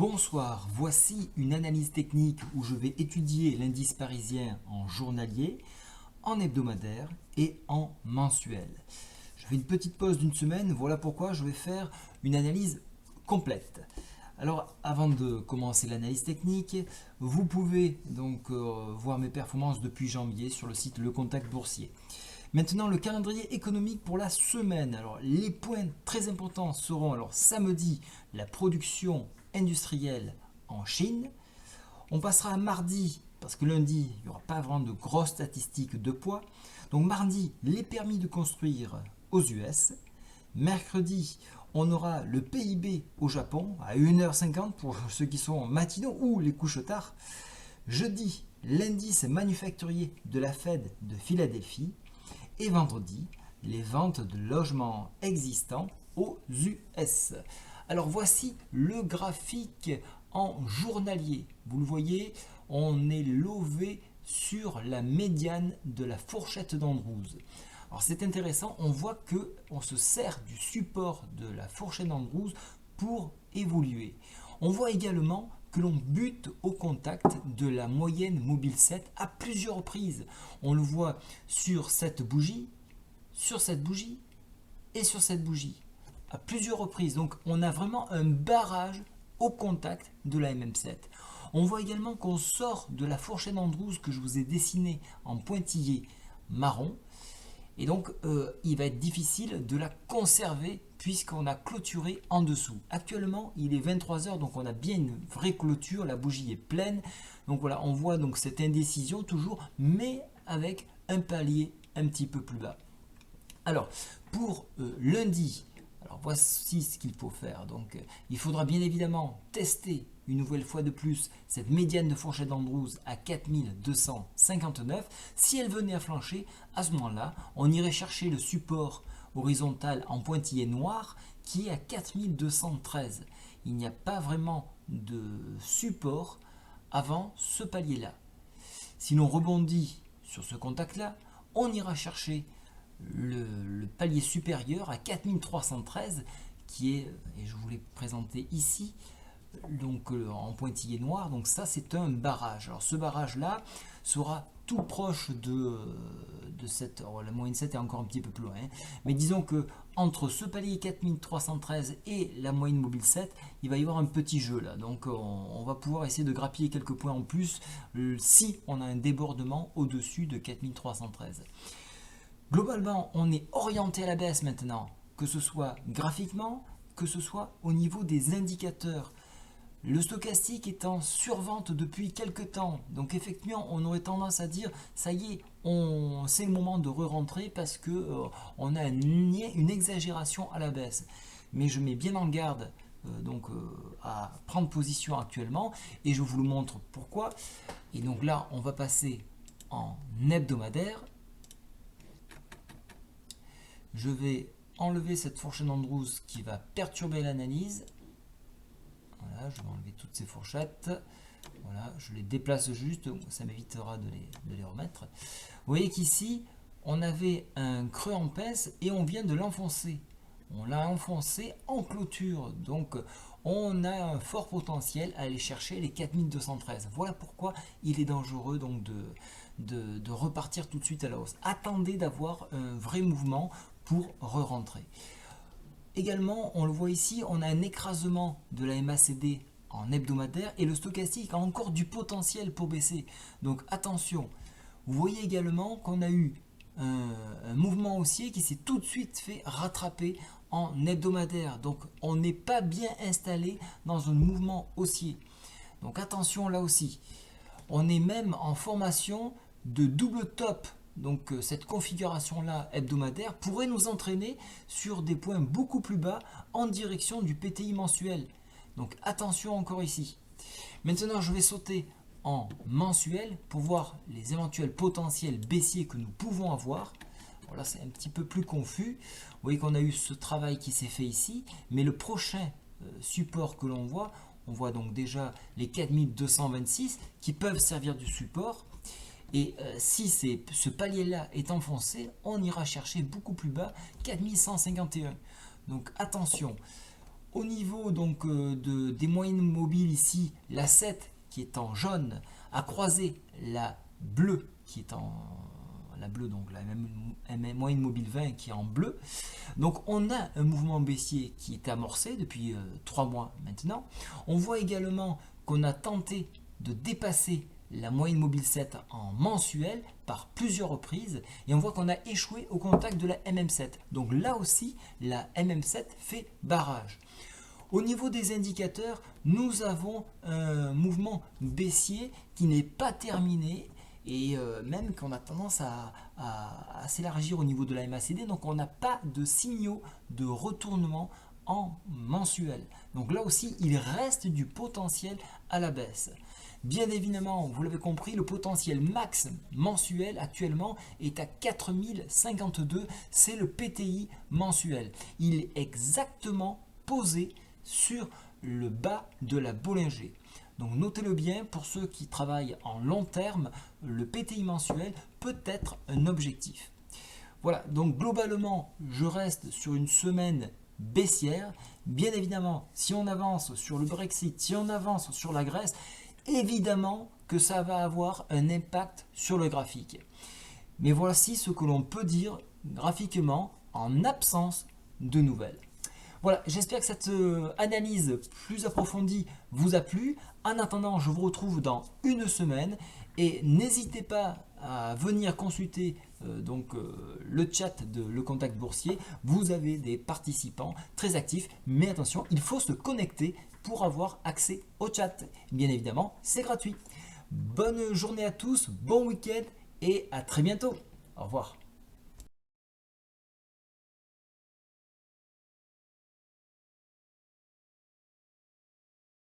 Bonsoir, voici une analyse technique où je vais étudier l'indice parisien en journalier, en hebdomadaire et en mensuel. Je fais une petite pause d'une semaine, voilà pourquoi je vais faire une analyse complète. Alors avant de commencer l'analyse technique, vous pouvez donc voir mes performances depuis janvier sur le site Le Contact Boursier. Maintenant, le calendrier économique pour la semaine. Alors, les points très importants seront alors samedi, la production industrielle en Chine. On passera à mardi, parce que lundi, il n'y aura pas vraiment de grosses statistiques de poids. Donc mardi, les permis de construire aux US. Mercredi, on aura le PIB au Japon à 1h50 pour ceux qui sont matinaux ou les couches tard. Jeudi, l'indice manufacturier de la Fed de Philadelphie. Et vendredi, les ventes de logements existants aux US. Alors voici le graphique en journalier. Vous le voyez, on est levé sur la médiane de la fourchette d'Andrews. Alors c'est intéressant, on voit que on se sert du support de la fourchette d'Andrews pour évoluer. On voit également que l'on bute au contact de la moyenne mobile 7 à plusieurs reprises. On le voit sur cette bougie et sur cette bougie à plusieurs reprises. Donc on a vraiment un barrage au contact de la MM7. On voit également qu'on sort de la fourchette d'Andrews que je vous ai dessinée en pointillé marron. Et donc, il va être difficile de la conserver puisqu'on a clôturé en dessous. Actuellement, il est 23h, donc on a bien une vraie clôture. La bougie est pleine. Donc voilà, on voit donc cette indécision toujours, mais avec un palier un petit peu plus bas. Alors, pour lundi, alors voici ce qu'il faut faire. Donc, il faudra bien évidemment tester une nouvelle fois de plus cette médiane de fourchette d'Andrews à 4259. Si elle venait à flancher, à ce moment-là, on irait chercher le support horizontal en pointillé noir qui est à 4213. Il n'y a pas vraiment de support avant ce palier-là. Si l'on rebondit sur ce contact-là, on ira chercher le palier supérieur à 4313 qui est, et je vous l'ai présenté ici, donc en pointillé noir. Donc ça c'est un barrage. Alors ce barrage là sera tout proche de cette, la moyenne 7 est encore un petit peu plus loin, hein. Mais disons que entre ce palier 4313 et la moyenne mobile 7, il va y avoir un petit jeu là. Donc on va pouvoir essayer de grappiller quelques points en plus si on a un débordement au-dessus de 4313. Globalement, on est orienté à la baisse maintenant, que ce soit graphiquement, que ce soit au niveau des indicateurs. Le stochastique est en survente depuis quelques temps, donc effectivement on aurait tendance à dire ça y est, c'est le moment de re-rentrer parce que on a une exagération à la baisse. Mais je mets bien en garde à prendre position actuellement et je vous le montre pourquoi. Et donc là on va passer en hebdomadaire. Je vais enlever cette fourchette d'Andrews qui va perturber l'analyse. Voilà, je vais enlever toutes ces fourchettes. Voilà, je les déplace juste, ça m'évitera de les remettre. Vous voyez qu'ici, on avait un creux en pince et on vient de l'enfoncer. On l'a enfoncé en clôture, donc on a un fort potentiel à aller chercher les 4213. Voilà pourquoi il est dangereux donc de repartir tout de suite à la hausse. Attendez d'avoir un vrai mouvement pour re-rentrer. Également, on le voit ici, on a un écrasement de la MACD en hebdomadaire et le stochastique a encore du potentiel pour baisser. Donc attention, vous voyez également qu'on a eu un mouvement haussier qui s'est tout de suite fait rattraper en hebdomadaire. Donc on n'est pas bien installé dans un mouvement haussier. Donc attention là aussi. On est même en formation de double top. Donc cette configuration-là hebdomadaire pourrait nous entraîner sur des points beaucoup plus bas en direction du PTI mensuel. Donc attention encore ici. Maintenant je vais sauter en mensuel pour voir les éventuels potentiels baissiers que nous pouvons avoir. Alors là c'est un petit peu plus confus. Vous voyez qu'on a eu ce travail qui s'est fait ici, mais le prochain support que l'on voit, on voit donc déjà les 4226 qui peuvent servir de support. Et si ce palier-là est enfoncé, on ira chercher beaucoup plus bas, 4151. Donc attention, Au niveau donc des moyennes mobiles ici, la 7 qui est en jaune a croisé la bleue qui est en la bleue, donc la moyenne mobile 20 qui est en bleu. Donc on a un mouvement baissier qui est amorcé depuis 3 mois maintenant. On voit également qu'on a tenté de dépasser la moyenne mobile 7 en mensuel par plusieurs reprises et on voit qu'on a échoué au contact de la MM7. Donc là aussi, la MM7 fait barrage. Au niveau des indicateurs, nous avons un mouvement baissier qui n'est pas terminé et même qu'on a tendance à s'élargir au niveau de la MACD. Donc on n'a pas de signaux de retournement en mensuel. Donc là aussi, il reste du potentiel à la baisse. Bien évidemment, vous l'avez compris, le potentiel max mensuel actuellement est à 4052, c'est le PTI mensuel. Il est exactement posé sur le bas de la Bollinger. Donc notez-le bien, pour ceux qui travaillent en long terme, le PTI mensuel peut être un objectif. Voilà, donc globalement, je reste sur une semaine baissière. Bien évidemment, si on avance sur le Brexit, si on avance sur la Grèce, évidemment que ça va avoir un impact sur le graphique. Mais voici ce que l'on peut dire graphiquement en absence de nouvelles. Voilà, j'espère que cette analyse plus approfondie vous a plu. En attendant, je vous retrouve dans une semaine et n'hésitez pas à venir consulter le chat de Le Contact Boursier. Vous avez des participants très actifs, mais attention, il faut se connecter pour avoir accès au chat. Bien évidemment, c'est gratuit. Bonne journée à tous, bon week-end et à très bientôt. Au revoir.